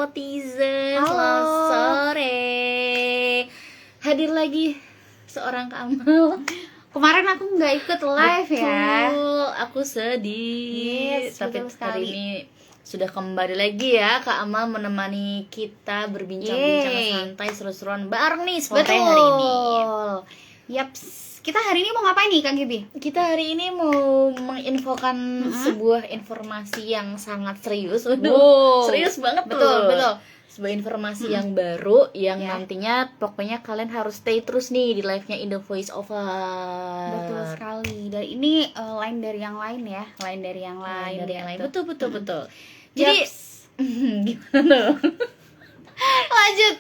Nepotizen. Halo. Selamat sore. Hadir lagi seorang Kak Amal. Kemarin aku nggak ikut live ya. Betul, aku sedih. Yes, Tapi betul hari sekali. ini sudah kembali lagi ya Kak Amal menemani kita berbincang-bincang Yeay. santai seru-seruan bareng nih sore Betul. hari ini. Yaps. Kita hari ini mau ngapain nih Kang Gibi? Kita hari ini mau menginfokan sebuah informasi yang sangat serius. Waduh, Wow. serius banget tuh. Betul. Sebuah informasi yang baru yang Ya. nantinya pokoknya kalian harus stay terus nih di live-nya Indo Voice Over. Betul sekali. Dan ini lain dari yang lain ya, lain dari yang lain. Dari yang lain. gitu. Betul. Jadi Yaps. gimana tuh? Lanjut.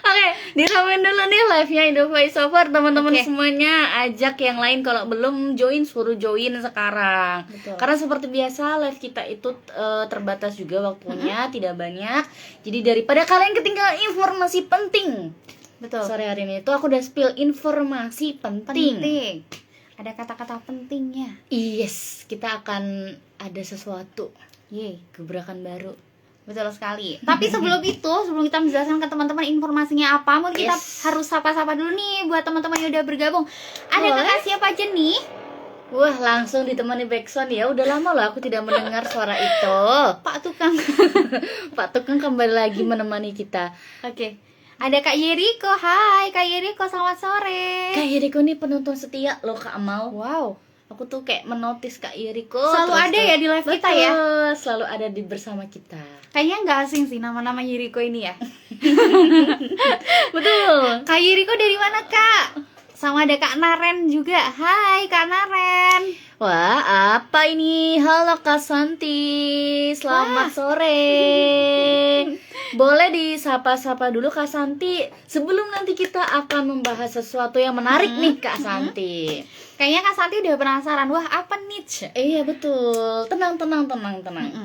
Oke, diramein dulu nih live-nya Indo Voice Over. Teman-teman Oke. semuanya ajak yang lain, kalau belum join suruh join sekarang. Betul. Karena seperti biasa live kita itu terbatas juga waktunya, tidak banyak. Jadi daripada kalian ketinggalan informasi penting. Betul. Sore hari ini tuh aku udah spill informasi penting. Ada kata-kata pentingnya. Yes, kita akan ada sesuatu, Yeay. gebrakan baru. Betul sekali. Tapi sebelum kita menjelaskan ke teman-teman informasinya apa, mungkin kita Yes. harus sapa-sapa dulu nih buat teman-teman yang udah bergabung. Ada Boleh. kakak siapa aja nih? Wah, langsung ditemani backsound ya. Udah lama loh aku tidak mendengar suara itu. Pak Tukang. Pak Tukang kembali lagi menemani kita. Oke. Ada Kak Yeriko. Hai Kak Yeriko, selamat sore. Kak Yeriko nih penonton setia loh Kak Amal. Wow. Aku tuh kayak menotis Kak Yeriko. Selalu ada ya di live kita ya? Betul, selalu ada di bersama kita. Kayaknya nggak asing sih nama-nama Yeriko ini ya. Betul. Kak Yeriko dari mana Kak? Sama ada Kak Naren juga. Hai Kak Naren. Wah, apa ini? Halo Kak Santi. Selamat sore. Boleh disapa-sapa dulu Kak Santi sebelum nanti kita akan membahas sesuatu yang menarik nih Kak Santi. Kayaknya Kak Santi udah penasaran. Wah, apa nih? Iya betul, tenang.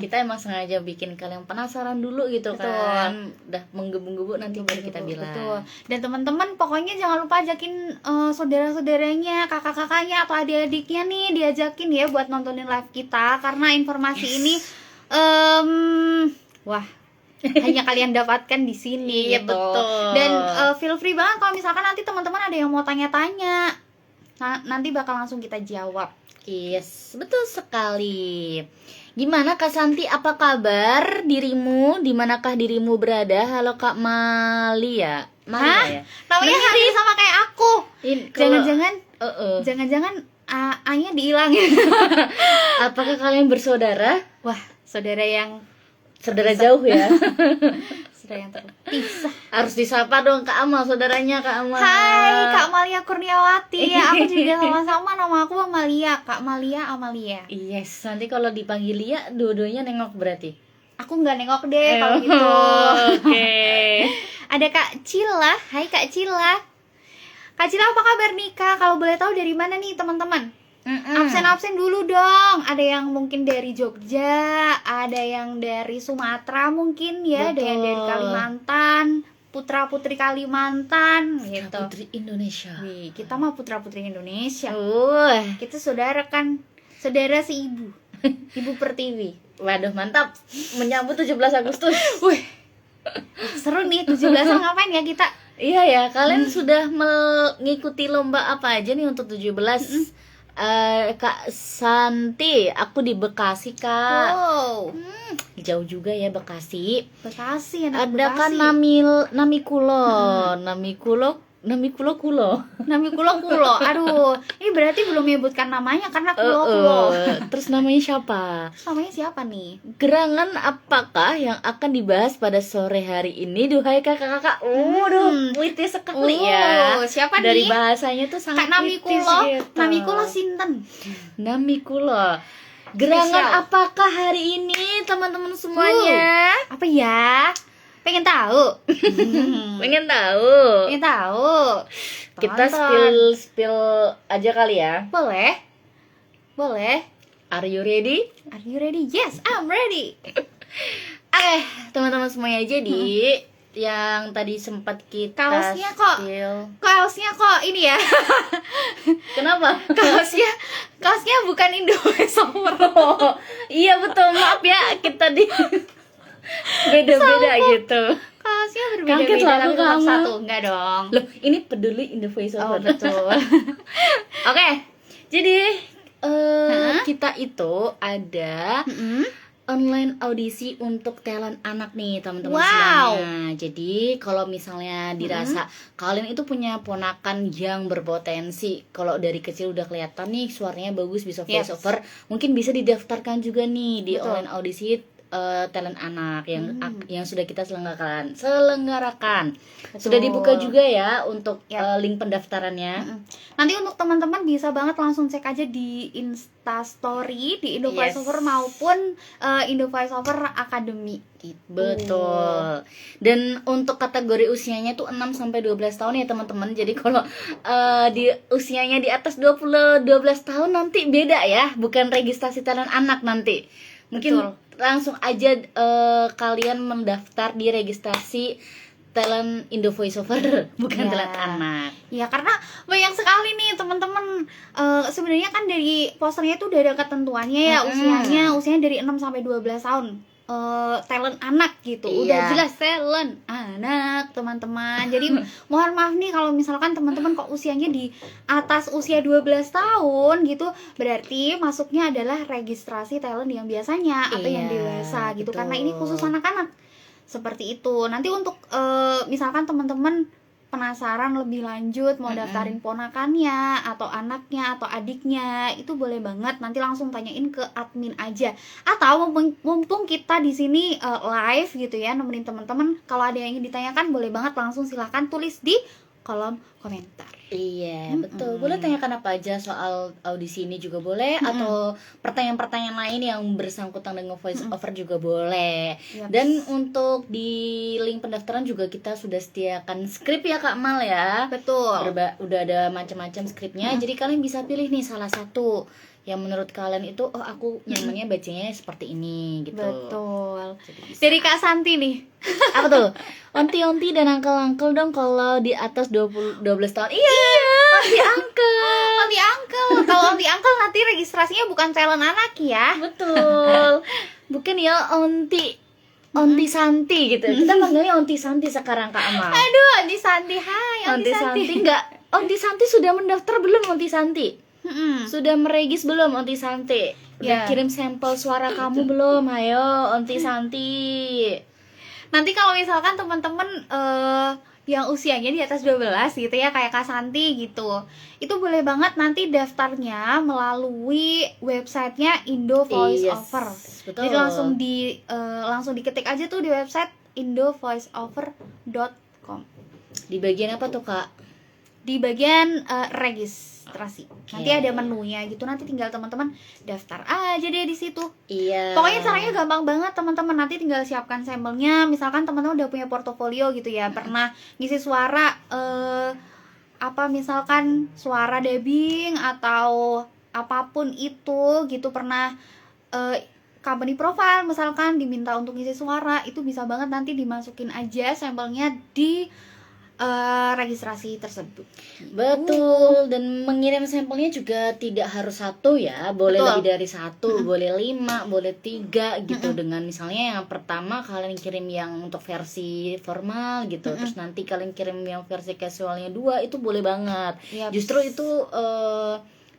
Kita emang sengaja bikin kalian penasaran dulu gitu Betul. kan. Udah menggebu-gebu nanti baru kita bilang. Betul. Dan teman-teman pokoknya jangan lupa ajakin saudara-saudaranya, kakak-kakaknya atau adik-adiknya nih diajakin ya buat nontonin live kita karena informasi ini wah hanya kalian dapatkan di sini Iya, gitu. betul. Dan feel free banget kalau misalkan nanti teman-teman ada yang mau tanya-tanya. Nanti bakal langsung kita jawab. Yes, betul sekali. Gimana Kak Santi, apa kabar dirimu? Dimanakah dirimu berada? Halo Kak Malia. Hah? Ya? Namanya hari sama kayak aku. Jangan-jangan jangan-jangan A-nya dihilangin. Apakah kalian bersaudara? Wah, saudara yang Jauh ya. saudara yang terpisah. Harus disapa dong Kak Amal, saudaranya Kak Amal. Hai Kak Malia Kurniawati. Ya, aku juga sama-sama, nama aku Amalia. Kak Malia Amalia. Yes, nanti kalau dipanggil Lia, dua-duanya nengok berarti. Aku nggak nengok deh kalau gitu. Oke. Ada Kak Cila. Hai Kak Cila. Kak Cila apa kabar nih Kak? Kalau boleh tahu dari mana nih teman-teman? Absen dulu dong. Ada yang mungkin dari Jogja, ada yang dari Sumatera mungkin ya, ada yang dari Betul. Kalimantan, putra-putri Kalimantan gitu. Putri Indonesia. Wih, kita mah putra-putri Indonesia. Kita saudara kan, saudara seibu. Ibu Pertiwi. Waduh, mantap. Menyambut 17 Agustus. Wih. Seru nih 17-an ngapain ya kita? Iya ya, kalian sudah mengikuti lomba apa aja nih untuk 17? Kak Santi, aku di Bekasi Kak. Wow. Jauh juga ya Bekasi. Bekasi, anak Ada kan Bekasi. Namikulo. Namikulo kulo. Nami kulo. Aduh, ini berarti belum menyebutkan namanya karena kulo. Terus namanya siapa? Namanya siapa nih? Gerangan apakah yang akan dibahas pada sore hari ini? Duhai kakak-kakak. Waduh, puitis sekali ya. Siapa Dari nih? bahasanya tuh sangat Kak Nami puitis kulo. gitu. Nami kulo sinten? Namikulo. Gerangan Spesial. apakah hari ini teman-teman semuanya? Apa ya? Pengen tahu? Pengen tahu? Pengen tahu? Kita Tonton. spill aja kali ya. Boleh? Are you ready? Are you ready? Yes, I'm ready. Teman-teman semuanya, jadi yang tadi sempat kita Kaosnya kok spill. Kaosnya kok ini ya. Kenapa? Kaosnya bukan Indo Voice Over. Iya betul, maaf ya kita di beda-beda gitu. Kelasnya Kaget berbeda-beda lah tapi aku tetap kamu. satu. Enggak dong. Loh, ini peduli in the voice Oh, over. betul. Oke, jadi Hah? kita itu ada Mm-mm. online audisi untuk talent anak nih teman-teman Wow. semuanya. Jadi kalau misalnya dirasa kalian itu punya ponakan yang berpotensi, kalau dari kecil udah kelihatan nih suaranya bagus bisa voice Yes. over, mungkin bisa didaftarkan juga nih di Betul. online audisi talent anak yang sudah kita selenggarakan. Sudah dibuka juga ya untuk Yap. link pendaftarannya. Nanti untuk teman-teman bisa banget langsung cek aja di Instastory di Indo Yes. Voiceover maupun Indo Voiceover Academy gitu. Betul. Dan untuk kategori usianya tuh 6 sampai 12 tahun ya teman-teman. Jadi kalau di usianya di atas 12 tahun nanti beda ya, bukan registrasi talent anak nanti. Mungkin Betul. langsung aja kalian mendaftar di registrasi talent Indo Voiceover, bukan Ya. talent anak. Ya karena banyak sekali nih teman-teman. Sebenarnya kan dari posternya itu udah ada ketentuannya ya usianya dari 6 sampai 12 tahun. Talent anak gitu. Udah Iya. jelas talent anak, teman-teman. Jadi mohon maaf nih kalau misalkan teman-teman kok usianya di atas usia 12 tahun gitu, berarti masuknya adalah registrasi talent yang biasanya atau yang Iya, dewasa gitu. betul. Karena ini khusus anak-anak. Seperti itu. Nanti untuk misalkan teman-teman penasaran lebih lanjut mau daftarin ponakannya atau anaknya atau adiknya, itu boleh banget nanti langsung tanyain ke admin aja. Atau mumpung kita di sini live gitu ya nemenin teman-teman, kalau ada yang ingin ditanyakan boleh banget langsung silahkan tulis di kolom komentar. Iya, betul. Boleh tanyakan apa aja soal audisi ini juga boleh, atau pertanyaan-pertanyaan lain yang bersangkutan dengan voice over juga boleh. Yaps. Dan untuk di link pendaftaran juga kita sudah sediakan skrip ya Kak Mal ya. Betul. Udah ada macam-macam skripnya. Jadi kalian bisa pilih nih salah satu yang menurut kalian itu aku nyamannya bacanya seperti ini gitu. Betul. Jadi bisa. Dari Kak Santi nih. Apa tuh? Onti-onti dan angkel-angkel dong kalau di atas 12 tahun. Iya, onti angkel. Onti Uncle. Kalau Onti Uncle nanti registrasinya bukan talent anak ya. Betul. Bukan ya onti Santi gitu. Kita panggilnya onti Santi sekarang Kak Amal. Aduh, Onti Santi. Hai, Onti Santi enggak. Onti Santi sudah mendaftar belum Onti Santi? Sudah meregis belum Onti Santi? Udah Ya. kirim sampel suara kamu belum? Ayo Onti Santi. Nanti kalau misalkan teman-teman yang usianya di atas 12 gitu ya kayak Kak Santi gitu, itu boleh banget nanti daftarnya melalui websitenya Indo Voiceover. Betul. Jadi langsung diketik aja tuh di website indovoiceover.com. Di bagian apa tuh Kak? Di bagian registrasi. Nanti Oke. ada menunya gitu. Nanti tinggal teman-teman daftar aja deh di situ. Iya. Pokoknya caranya gampang banget teman-teman. Nanti tinggal siapkan sampelnya. Misalkan teman-teman udah punya portofolio gitu ya, pernah ngisi suara misalkan suara dubbing atau apapun itu gitu, pernah company profile misalkan diminta untuk ngisi suara, itu bisa banget nanti dimasukin aja sampelnya di registrasi tersebut. Betul, dan mengirim sampelnya juga tidak harus satu ya, boleh Betul. lebih dari satu, boleh 5, boleh 3 gitu. Dengan misalnya yang pertama kalian kirim yang untuk versi formal gitu, terus nanti kalian kirim yang versi casualnya 2, itu boleh banget. Yaps. Justru itu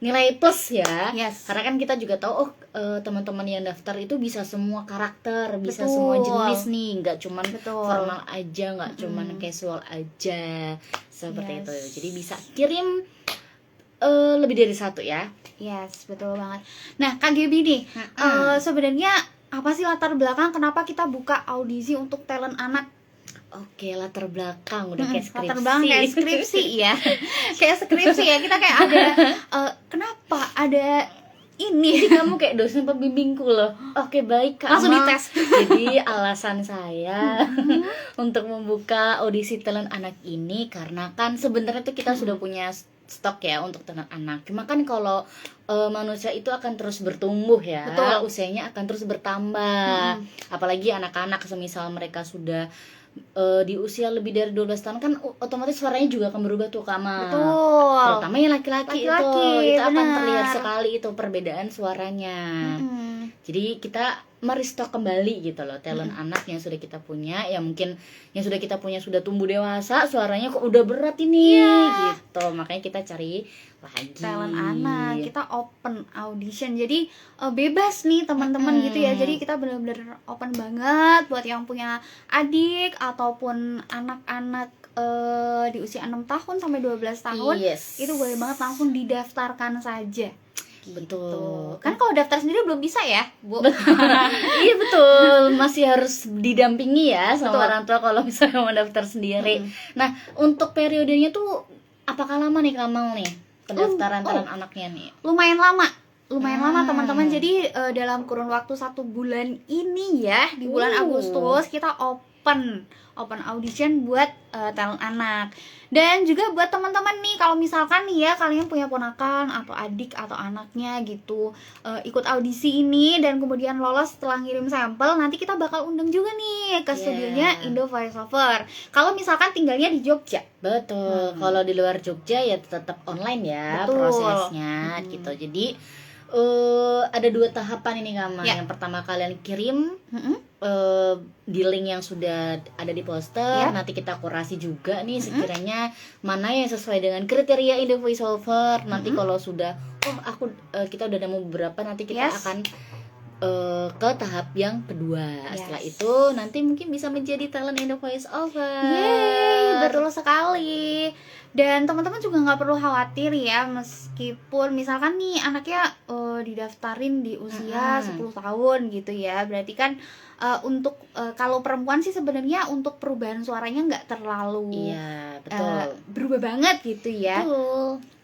nilai plus ya. Yes. Karena kan kita juga tahu teman-teman yang daftar itu bisa semua karakter, bisa Betul. semua jenis nih, nggak cuman Betul. formal aja, nggak cuman casual aja, seperti Yes. itu. Jadi bisa kirim lebih dari satu ya. Yes, betul banget. Nah, Kak Gaby nih, sebenarnya apa sih latar belakang kenapa kita buka audisi untuk talent anak? Oke, latar belakang udah kayak skripsi. Latar belakang kayak skripsi ya. Kayak skripsi ya, kita kayak ada kenapa ada ini. Jadi kamu kayak dosen pembimbingku loh. Oke, baik Kak Langsung Amal. dites. Jadi alasan saya untuk membuka audisi talent anak ini karena kan sebenarnya tuh kita sudah punya stok ya untuk talent anak. Cuma kan kalau manusia itu akan terus bertumbuh ya. Betul. Usianya akan terus bertambah. Apalagi anak-anak semisal mereka sudah di usia lebih dari 12 tahun kan otomatis suaranya juga akan berubah tuh Kak Amal. Betul. Terutama yang laki-laki Laki-laki, itu akan benar. terlihat sekali itu perbedaan suaranya. Jadi kita merestock kembali gitu loh talent anak yang sudah kita punya, yang mungkin yang sudah kita punya sudah tumbuh dewasa, suaranya kok udah berat ini gitu. Makanya kita cari lagi talent anak, kita open audition, jadi bebas nih teman-teman gitu ya. Jadi kita benar-benar open banget buat yang punya adik ataupun anak-anak di usia 6 tahun sampai 12 tahun. Yes. Itu boleh banget langsung didaftarkan saja. Betul. Kan kalau daftar sendiri belum bisa ya, Bu. Iya betul, masih harus didampingi ya sama Betul. orang tua kalau misalnya mau daftar sendiri. Nah, untuk periodenya tuh apakah lama nih Kamal nih pendaftaran talent anaknya nih? Lumayan lama teman-teman. Jadi dalam kurun waktu 1 bulan ini ya, di bulan Agustus kita open audition buat talent anak. Dan juga buat teman-teman nih, kalau misalkan nih ya kalian punya ponakan atau adik atau anaknya gitu ikut audisi ini dan kemudian lolos setelah ngirim sampel, nanti kita bakal undang juga nih ke studionya Indo Voice Over. Kalau misalkan tinggalnya di Jogja. Betul. Kalau di luar Jogja ya tetap online ya. Betul. Prosesnya gitu. Jadi ada 2 tahapan ini Kamal. Yang pertama kalian kirim di link yang sudah ada di poster. Nanti kita kurasi juga nih sekiranya mana yang sesuai dengan kriteria Indo Voice Over. Nanti kalau sudah kita udah nemu beberapa, nanti kita akan ke tahap yang kedua. Setelah itu nanti mungkin bisa menjadi talent Indo Voice Over. Yeay, betul sekali. Dan teman-teman juga nggak perlu khawatir ya, meskipun misalkan nih anaknya didaftarin di usia 10 tahun gitu ya. Berarti kan untuk kalau perempuan sih sebenarnya untuk perubahan suaranya nggak terlalu berubah banget gitu ya.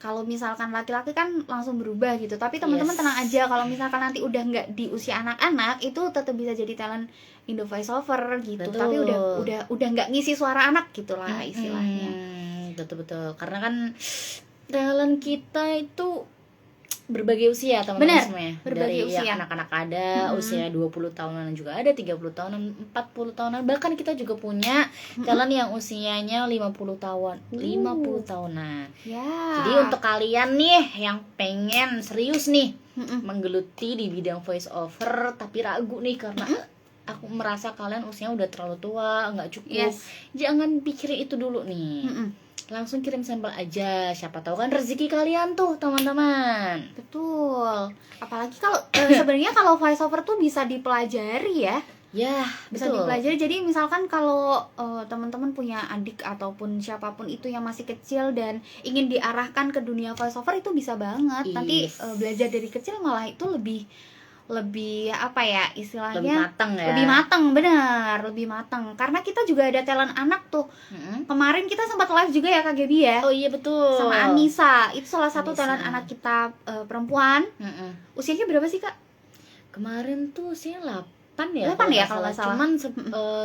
Kalau misalkan laki-laki kan langsung berubah gitu. Tapi teman-teman tenang aja, kalau misalkan nanti udah nggak di usia anak-anak, itu tetap bisa jadi talent Indo Voice Over gitu. Tapi udah nggak ngisi suara anak gitulah istilahnya. Betul. Karena kan talent kita itu berbagai usia teman-teman semuanya. Berbagai Dari usia. Anak-anak ada, usia 20 tahunan juga ada, 30 tahunan, 40 tahunan. Bahkan kita juga punya talent yang usianya 50 tahun, 50 tahunan. Jadi untuk kalian nih yang pengen serius nih menggeluti di bidang voice over tapi ragu nih karena aku merasa kalian usianya udah terlalu tua, nggak cukup. Jangan pikirin itu dulu nih. Langsung kirim sampel aja, siapa tahu kan rezeki kalian tuh teman-teman. Betul. Apalagi kalau sebenarnya kalau voice over tuh bisa dipelajari ya. Ya, bisa dipelajari. Jadi misalkan kalau teman-teman punya adik ataupun siapapun itu yang masih kecil dan ingin diarahkan ke dunia voice over, itu bisa banget. Nanti belajar dari kecil malah itu lebih apa ya istilahnya, lebih matang karena kita juga ada talent anak tuh. Kemarin kita sempat live juga ya Kak Gaby ya. Oh iya betul, sama Anissa, itu salah satu talent anak kita perempuan. Usianya berapa sih Kak? Kemarin tuh usianya 8 ya kalau nggak salah. Cuman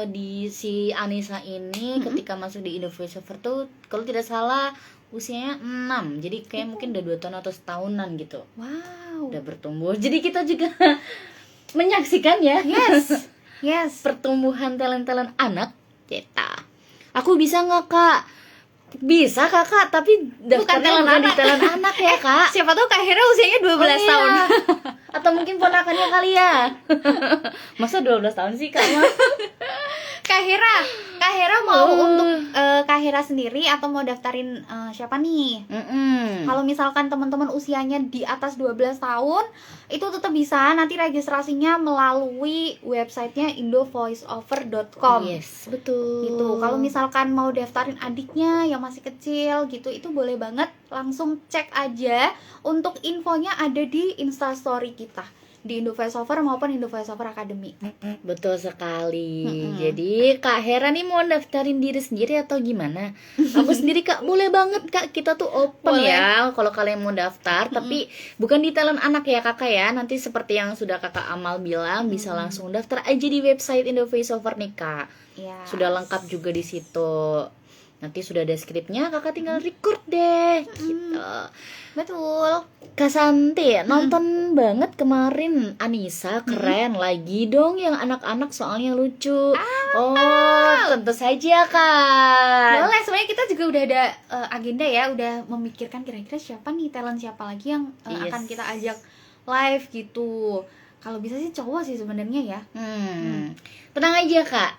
di si Anissa ini ketika masuk di Indo Voice Over tuh kalau tidak salah usianya 6. Jadi kayak mungkin udah 2 tahun atau setahunan gitu. Wow, udah bertumbuh. Jadi kita juga menyaksikan ya. Yes. Pertumbuhan talent-talent anak kita. Aku bisa nggak Kak? Bisa Kakak, tapi daftarnya bukan di talent anak ya Kak. Siapa tahu Kak Hera usianya 12 tahun. Atau mungkin ponakannya kali ya. Masa 12 tahun sih Kak? Kak Hera mau untuk Kak Hera sendiri atau mau daftarin siapa nih? Kalau misalkan teman-teman usianya di atas 12 tahun, itu tetap bisa. Nanti registrasinya melalui websitenya indovoiceover.com. Yes, betul. Gitu. Kalau misalkan mau daftarin adiknya yang masih kecil gitu, itu boleh banget langsung cek aja. Untuk infonya ada di Instastory kita di Indo Voice Over maupun Indo Voice Over Academy. Betul sekali. Jadi Kak Hera nih mau daftarin diri sendiri atau gimana? Aku sendiri Kak, boleh banget Kak, kita tuh open ya kalau kalian mau daftar. Tapi bukan di talent anak ya Kakak ya. Nanti seperti yang sudah Kakak Amal bilang, bisa langsung daftar aja di website Indo Voice Over nih Kak. Sudah lengkap juga di situ. Nanti sudah ada skripnya, Kakak tinggal record deh gitu. Betul. Kak Santi nonton banget kemarin Anissa, keren. Lagi dong yang anak-anak soalnya lucu. Tentu saja Kak. Boleh, sebenarnya kita juga udah ada agenda ya, udah memikirkan kira-kira siapa nih talent siapa lagi yang akan kita ajak live gitu. Kalau bisa sih cowok sih sebenarnya ya. Tenang aja Kak,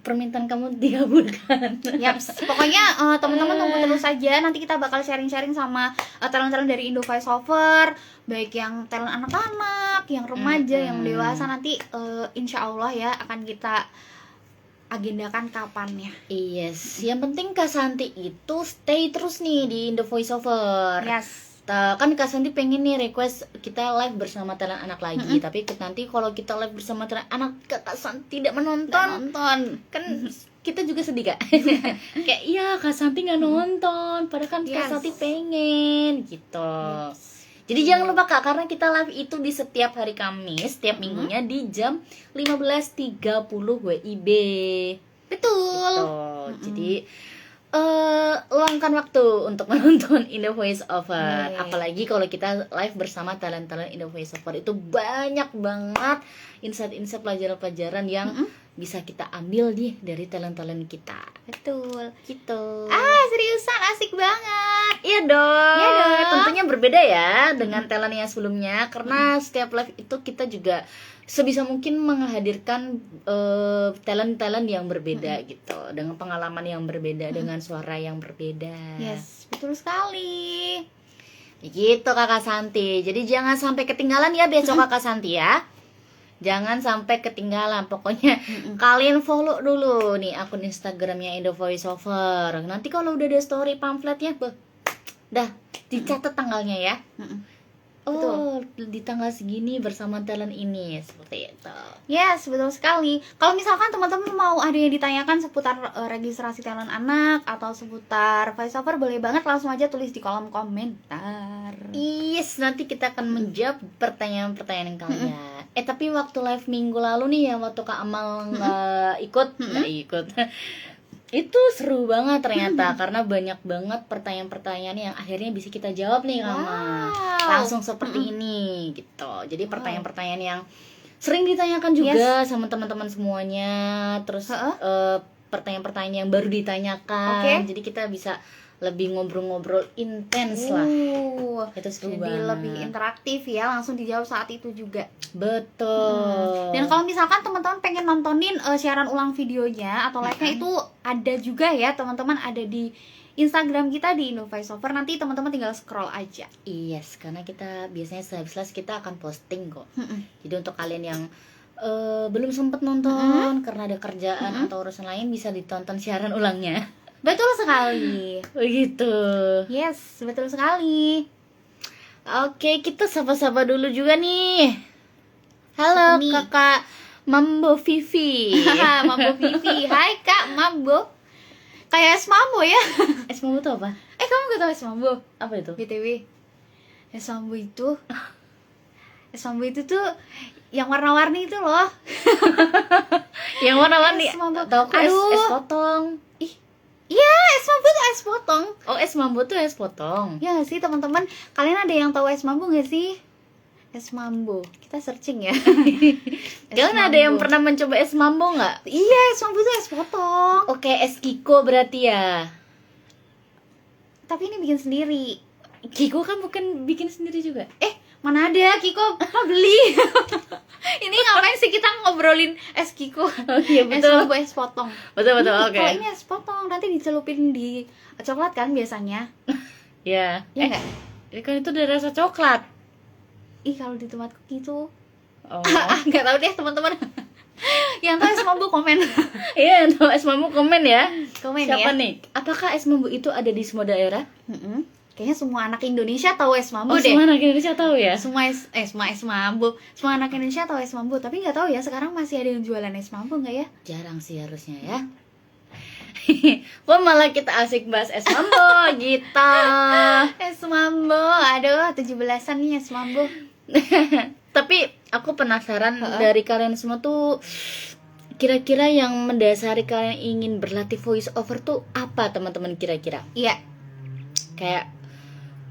permintaan kamu dikabulkan. Yaps, pokoknya teman-teman tunggu terus aja. Nanti kita bakal sharing-sharing sama talent-talent dari Indo Voice Over, baik yang talent anak-anak, yang remaja, yang dewasa. Nanti insya Allah ya akan kita agendakan kapannya. Yes, yang penting Kak Santi itu stay terus nih di Indo Voice Over. Yes. Kan Kak Santi pengen nih request kita live bersama talent anak lagi, tapi nanti kalau kita live bersama talent anak Kak Santi tidak menonton, kan kita juga sedih Kak. Kayak iya Kak Santi nggak nonton, padahal kan Kak Santi pengen gitu. Jadi jangan lupa Kak, karena kita live itu di setiap hari Kamis, setiap minggunya di jam 15.30 WIB. Betul. Gitu. Jadi luangkan waktu untuk menonton Indo Voice Over. Apalagi kalau kita live bersama talent-talent Indo Voice Over, itu banyak banget insight-insight pelajaran-pelajaran yang bisa kita ambil nih dari talent-talent kita. Betul. Gitu. Seriusan asik banget. Iya dong. Iya dong. Tentunya berbeda ya dengan talent yang sebelumnya, karena setiap live itu kita juga sebisa mungkin menghadirkan talent-talent yang berbeda gitu, dengan pengalaman yang berbeda, dengan suara yang berbeda. Yes, betul sekali. Gitu Kakak Santi. Jadi jangan sampai ketinggalan ya besok Kakak Santi ya. Jangan sampai ketinggalan. Pokoknya kalian follow dulu nih akun Instagramnya Indo Voice Over. Nanti kalau udah ada story pamfletnya, dah dicatat tanggalnya ya. Oh, di tanggal segini bersama talent ini, seperti itu. Yes, betul sekali. Kalau misalkan teman-teman mau ada yang ditanyakan seputar registrasi talent anak atau seputar voice over, boleh banget langsung aja tulis di kolom komentar. Yes, nanti kita akan menjawab pertanyaan-pertanyaan kalian. Tapi waktu live minggu lalu nih ya, waktu Kak Amal nggak ikut, itu seru banget ternyata karena banyak banget pertanyaan-pertanyaan yang akhirnya bisa kita jawab nih Kak Amal. Langsung seperti ini gitu. Jadi pertanyaan-pertanyaan yang sering ditanyakan juga sama teman-teman semuanya. Terus pertanyaan-pertanyaan yang baru ditanyakan. Jadi kita bisa lebih ngobrol-ngobrol intens lah. Itu seru jadi banget. lebih interaktif ya, langsung dijawab saat itu juga. Betul. Dan kalau misalkan teman-teman pengen nontonin siaran ulang videonya atau live-nya itu ada juga ya teman-teman, ada di Instagram kita di Indo Voice Over. Nanti teman-teman tinggal scroll aja. Yes, karena kita biasanya sehabis kita akan posting kok. Jadi untuk kalian yang belum sempat nonton karena ada kerjaan atau urusan lain, bisa ditonton siaran ulangnya. Betul sekali. Begitu. Yes, betul sekali. Oke, kita sapa-sapa dulu juga nih. Halo Kakak Mambo Vivi. Mambo Vivi. Hai Kak Mambo. Kayak es mambo ya. Es mambo itu apa? Kamu gak tau es mambo? Apa itu? BTW, es mambo itu tuh yang warna-warni itu loh. Yang warna-warni. Es mambo. Tahu es potong. Iya, es mambo tuh es potong. Oh, es mambo tuh es potong. Ya gak sih teman-teman? Kalian ada yang tahu es mambo gak sih? Es mambo. Kita searching ya. Kalian ada yang pernah mencoba es mambo nggak? Iya, es mambo tuh es potong. Oke, es Kiko berarti ya. Tapi ini bikin sendiri. Kiko kan bukan bikin sendiri juga. Mana ada Kiko beli. Ini ngapain sih kita ngobrolin es Kiko? Oh iya Es betul. mambo es potong. Betul. Oke. Kalau ini es potong nanti dicelupin di coklat kan biasanya. Ya. Iya enggak? Ini kan itu dari rasa coklat. Ih, kalau di tempat gitu. Oh. Enggak tahu deh, teman-teman. Yang tahu es mambo komen. Iya, yang tahu es mambo komen ya. Komen Siapa ya. nih? Apakah es mambo itu ada di semua daerah? Kayaknya semua anak Indonesia tahu es mambo deh. Semua anak Indonesia tahu ya. Semua es mambo. Semua anak Indonesia tahu es mambo, tapi nggak tahu ya sekarang masih ada yang jualan es mambo nggak ya? Jarang sih harusnya ya. Wah, malah kita asik bahas es mambo gitu. Es mambo, aduh 17-an nih es mambo. Tapi aku penasaran dari kalian semua tuh, kira-kira yang mendasari kalian ingin berlatih voice over tuh apa teman-teman kira-kira? Iya. Kayak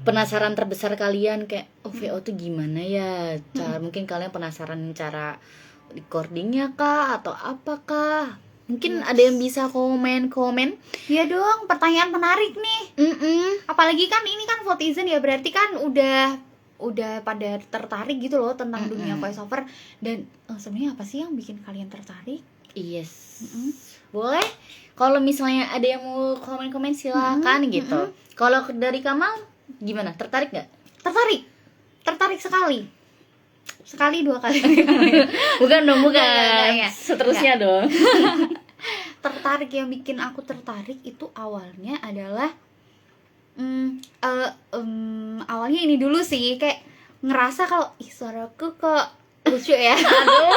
penasaran terbesar kalian kayak VO tuh gimana ya? Mungkin kalian penasaran cara recordingnya kah atau apakah? Mungkin ada yang bisa komen. Ya dong, pertanyaan menarik nih. Apalagi kan ini kan Votizen ya, berarti kan udah udah pada tertarik gitu loh tentang dunia Mm-mm. voice over. Dan sebenarnya apa sih yang bikin kalian tertarik? Yes. Mm-mm. Boleh. Kalau misalnya ada yang mau komen-komen silakan Mm-mm, gitu. Kalau dari Kamal gimana? Tertarik nggak? Tertarik sekali 2 kali. Bukan dong, bukan. Enggak, ya. Seterusnya dong. Tertarik, yang bikin aku tertarik itu awalnya adalah awalnya ini dulu sih, kayak ngerasa kalau suaraku kok lucu ya. Aduh.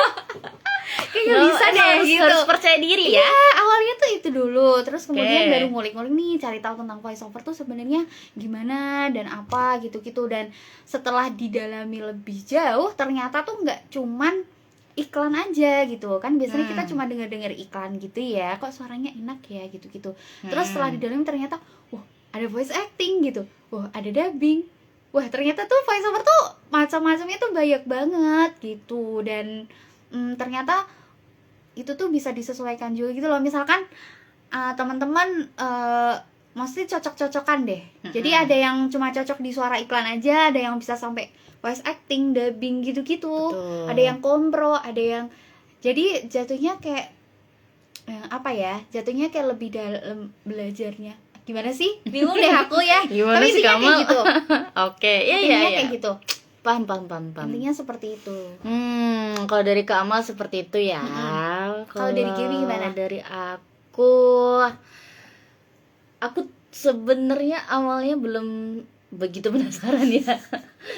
Kayaknya bisa deh harus, gitu. harus percaya diri ya. Awalnya tuh itu dulu, terus kemudian Oke. baru ngulik-ngulik nih, cari tahu tentang voice over tuh sebenarnya gimana dan apa gitu-gitu. Dan setelah didalami lebih jauh, ternyata tuh nggak cuman iklan aja gitu kan. Biasanya kita cuma dengar-dengar iklan gitu ya, kok suaranya enak ya gitu-gitu. Terus setelah didalami ternyata wah, ada voice acting gitu, wah ada dubbing, wah ternyata tuh voice over tuh macam-macamnya tuh banyak banget gitu. Dan ternyata itu tuh bisa disesuaikan juga gitu loh. Misalkan teman-teman mesti cocok-cocokan deh. Jadi ada yang cuma cocok di suara iklan aja, ada yang bisa sampai voice acting, dubbing gitu-gitu. Betul. Ada yang kompro, ada yang jadi jatuhnya kayak apa ya? Jatuhnya kayak lebih dalam belajarnya. Gimana sih? Bingung deh aku ya. Gimana Tapi sih intinya Kamal? kayak gitu. Oke, iya Intinya iya. kayak gitu. Paham. Intinya seperti itu. Kalau dari Kak Amal seperti itu ya. Kalau dari Kimi gimana? Dari aku sebenarnya awalnya belum begitu penasaran ya.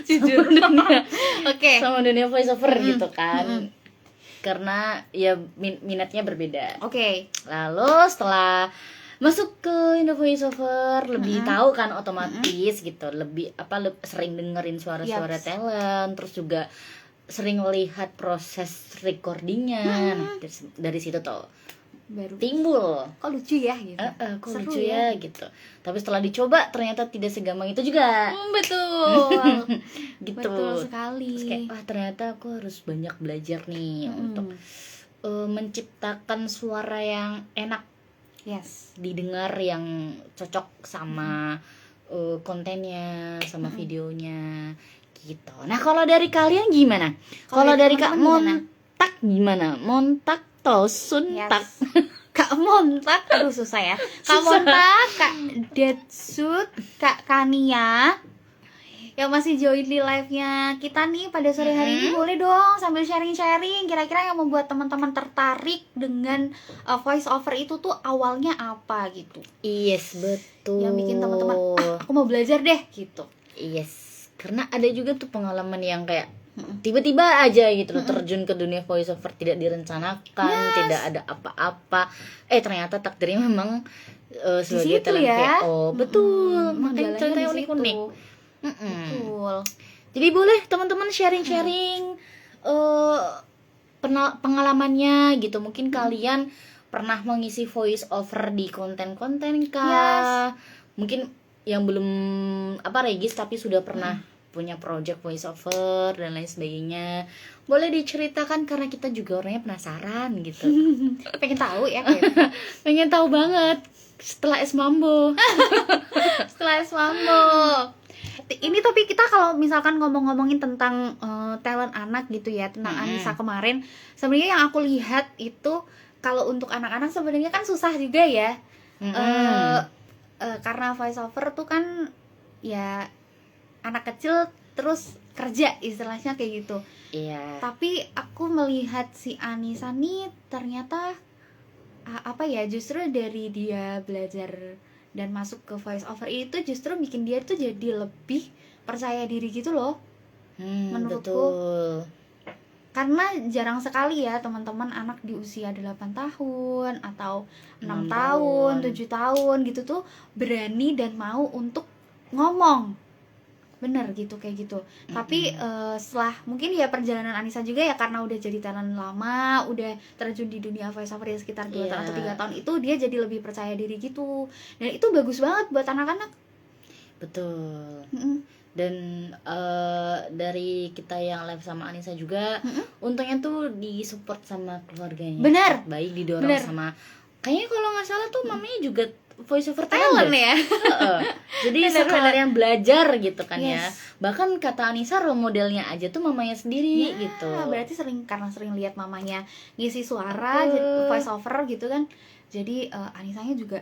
Jujur dunia. Oke. Sama dunia voice over gitu kan. Karena ya minatnya berbeda. Oke. Lalu setelah masuk ke Indo Voice Over lebih tahu kan otomatis gitu, lebih sering dengerin suara-suara Yaps. talent, terus juga sering melihat proses recordingnya. Nah, dari situ tuh Baru timbul kok lucu ya gitu. kok Seru lucu ya gitu. Tapi setelah dicoba ternyata tidak segampang itu juga. Betul. Gitu. Betul sekali. Terus kayak ternyata aku harus banyak belajar nih untuk menciptakan suara yang enak Yes. didengar, yang cocok sama kontennya, sama videonya gitu. Nah, kalau dari kalian gimana? Kalau dari Kak teman-teman gimana? Montak atau Suntak? Yes. Kak Montak, aduh susah ya. Kak Montak, Kak Detsut, Kak Kania yang masih join di live-nya kita nih pada sore hari ini, boleh dong sambil sharing-sharing kira-kira yang membuat teman-teman tertarik dengan voice over itu tuh awalnya apa gitu. Yes, betul. Yang bikin teman-teman aku mau belajar deh gitu. Yes, karena ada juga tuh pengalaman yang kayak tiba-tiba aja gitu loh, terjun ke dunia voice over, tidak direncanakan, tidak ada apa-apa. Ternyata takdirnya memang sebagai situ talent ya. VO. Betul. Makanya Jalannya ceritanya di situ. unik-unik. Betul. Jadi boleh teman-teman sharing-sharing pengalamannya gitu. Mungkin kalian pernah mengisi voice over di konten-konten kah? Mungkin yang belum regis tapi sudah pernah punya project voice over dan lain sebagainya. Boleh diceritakan karena kita juga orangnya penasaran gitu. Pengen tahu ya. Pengen tahu banget setelah es mambo. Setelah es mambo. Ini tapi kita kalau misalkan ngomongin tentang talent anak gitu ya, tentang Anissa kemarin, sebenarnya yang aku lihat itu kalau untuk anak-anak sebenarnya kan susah juga ya. Karena voice over tuh kan ya anak kecil terus kerja, istilahnya kayak gitu. Iya. Tapi aku melihat si Anissa nih ternyata justru dari dia belajar dan masuk ke voice over itu justru bikin dia tuh jadi lebih percaya diri gitu loh. Menurutku. Betul. Karena jarang sekali ya teman-teman anak di usia 8 tahun atau 6 tahun, 7 tahun gitu tuh berani dan mau untuk ngomong. Bener gitu, kayak gitu. Tapi setelah mungkin ya perjalanan Anissa juga ya, karena udah jadi talent lama, udah terjun di dunia voice over ya sekitar 2 tahun atau 3 tahun, itu dia jadi lebih percaya diri gitu. Dan itu bagus banget buat anak-anak. Betul. Dan dari kita yang live sama Anissa juga, untungnya tuh disupport sama keluarganya. Bener. Baik didorong sama Kayaknya kalau nggak salah tuh mamanya juga voice over talent deh. ya. Heeh. Jadi Bener-bener. sekalian belajar gitu kan ya. Yes. Bahkan kata Anissa role modelnya aja tuh mamanya sendiri gitu. Berarti karena sering lihat mamanya ngisi suara, Betul. voice over gitu kan. Jadi Anisanya juga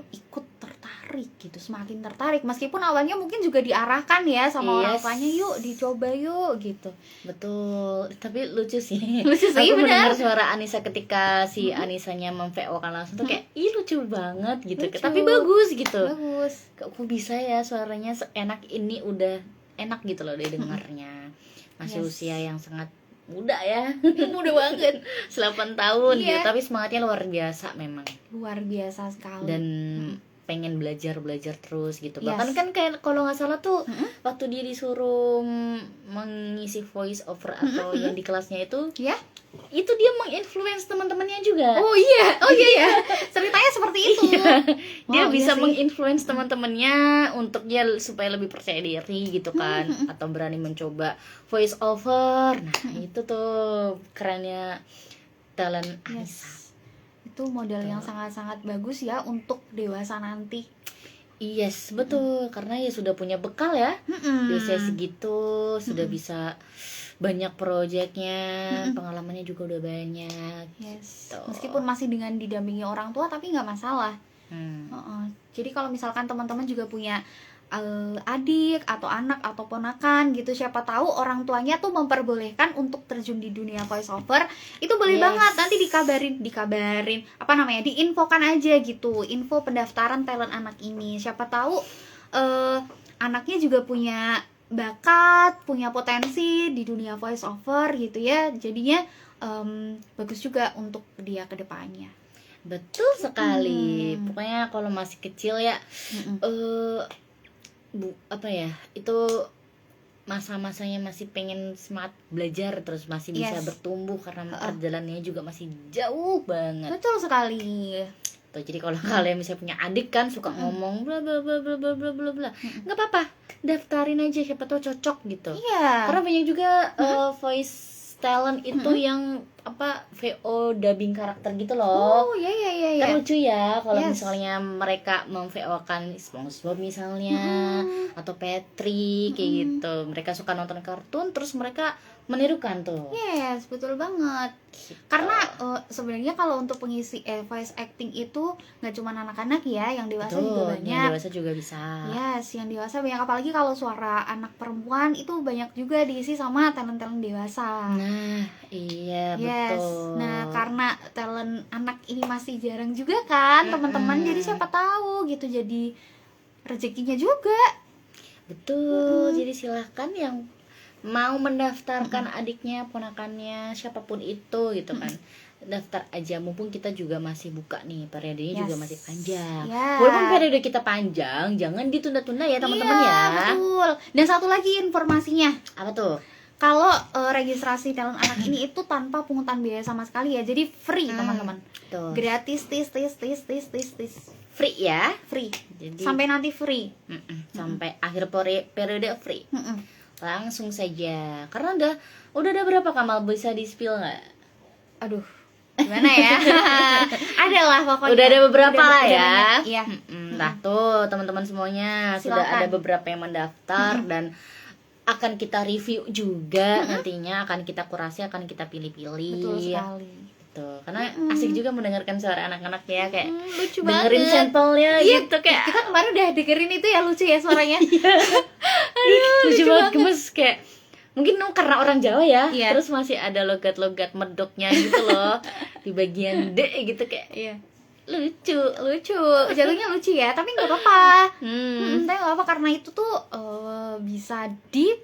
ikut tertarik gitu, semakin tertarik meskipun awalnya mungkin juga diarahkan ya sama orang Yes. tuanya, yuk dicoba yuk gitu. Betul, tapi lucu sih. Lucu sih, Aku benar. mendengar suara Anissa ketika si Anissanya memVO kan langsung tuh kayak, ih lucu banget gitu. Lucu. Tapi bagus gitu. Bagus. Kok bisa ya suaranya seenak ini, udah enak gitu loh didengarnya. Masih Yes. usia yang sangat muda ya. Mudah banget. 8 tahun gitu, Iya. tapi semangatnya luar biasa memang. Luar biasa sekali. Dan pengen belajar terus gitu. Yes. Bahkan kan kayak kalau nggak salah tuh waktu dia disuruh mengisi voice over atau yang di kelasnya ya. itu dia menginfluence teman-temannya juga. Oh iya ya. Ceritanya seperti itu. Dia Wow, bisa iya sih. menginfluence teman-temannya untuk dia supaya lebih percaya diri gitu kan, atau berani mencoba voice over. Nah, itu tuh kerennya talent Anissa. Yes. Itu model yang sangat-sangat bagus ya untuk dewasa nanti. Yes, betul. Karena ya sudah punya bekal ya. Di usia segitu sudah bisa banyak proyeknya, pengalamannya juga udah banyak. Yes. Gitu. Meskipun masih dengan didampingi orang tua tapi nggak masalah. Hmm. Jadi kalau misalkan teman-teman juga punya adik atau anak atau ponakan gitu, siapa tahu orang tuanya tuh memperbolehkan untuk terjun di dunia voice over, itu boleh Yes. banget. Nanti dikabarin apa namanya, diinfokan aja gitu, info pendaftaran talent anak ini. Siapa tahu anaknya juga punya bakat, punya potensi di dunia voice over gitu ya. Jadinya bagus juga untuk dia ke depannya. Betul sekali. Pokoknya kalau masih kecil ya, itu masa-masanya masih pengen semangat belajar, terus masih bisa Yes. bertumbuh karena perjalanannya juga masih jauh banget. Betul sekali. Tuh, jadi kalau kalian misalnya punya adik kan suka ngomong bla bla bla bla bla bla bla bla, nggak apa-apa, daftarin aja, siapa tahu cocok gitu. Iya. Karena banyak juga voice talent itu yang VO dubbing karakter gitu loh. Oh, iya. Kan lucu ya kalau Yes. misalnya mereka memVO-kan SpongeBob misalnya, atau Patrick kayak gitu. Mereka suka nonton kartun terus mereka menirukan tuh. Yes, betul banget. Gitu. Karena sebenarnya kalau untuk pengisi voice acting itu nggak cuma anak-anak ya, yang dewasa Betul, juga yang banyak. dewasa juga bisa. Yes, yang dewasa banyak, apalagi kalau suara anak perempuan itu banyak juga diisi sama talent-talent dewasa. Nah, iya Yes. betul. Nah, karena talent anak ini masih jarang juga kan, teman-teman. Jadi siapa tahu gitu, jadi rezekinya juga. Betul. Jadi silahkan yang mau mendaftarkan adiknya, ponakannya, siapapun itu gitu kan. Daftar aja, mumpung kita juga masih buka nih, periodenya juga Yes. masih panjang. Ya. Walaupun periode kita panjang, jangan ditunda-tunda ya teman-teman Iya, ya. betul. Dan satu lagi informasinya, Apa tuh? kalau registrasi talent anak ini itu tanpa pungutan biaya sama sekali ya. Jadi free teman-teman. Tuh. Gratis, tis. Free ya. Free. Jadi Sampai nanti free. sampai akhir periode free. Mm-mm. Langsung saja. Karena udah ada berapa, Kamal, bisa di-spill nggak? Aduh, gimana ya? Ada lah pokoknya. Udah ada beberapa Udah- lah udah ya. banyak. Iya. Nah tuh teman-teman semuanya sudah Silakan. ada beberapa yang mendaftar dan akan kita review juga nantinya, akan kita kurasi, akan kita pilih-pilih. Betul sekali. Tuh, karena asik juga mendengarkan suara anak-anak ya, kayak Lucu dengerin banget. sampelnya Iya, gitu kayak kita kemarin udah dengerin itu ya, lucu ya suaranya. lucu banget, gemes kayak mungkin karena orang Jawa ya, Iya. terus masih ada logat-logat medoknya gitu loh di bagian D gitu kayak Iya. lucu. Jatuhnya lucu ya, tapi nggak apa-apa. Hmm. Tapi nggak apa, karena itu tuh bisa dilatih.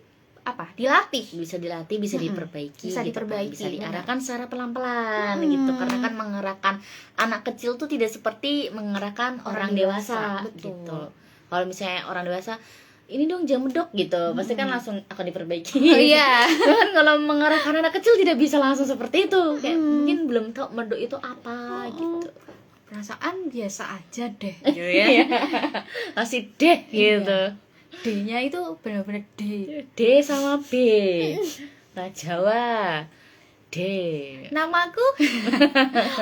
Bisa dilatih, bisa diperbaiki, Bisa gitu kan. diperbaiki, Bisa benar. diarahkan secara pelan-pelan gitu, karena kan mengerahkan anak kecil tuh tidak seperti mengerahkan orang dewasa betul. gitu. Kalau misalnya orang dewasa, ini dong jangan medok gitu, pasti kan langsung akan diperbaiki. Oh, iya. Kan kalau mengerahkan anak kecil tidak bisa langsung seperti itu, kayak mungkin belum tahu medok itu apa gitu. Perasaan biasa aja deh. Iya. Masih deh gitu. D-nya itu benar-benar D. D sama B. Nah, Jawa. Damn. Namaku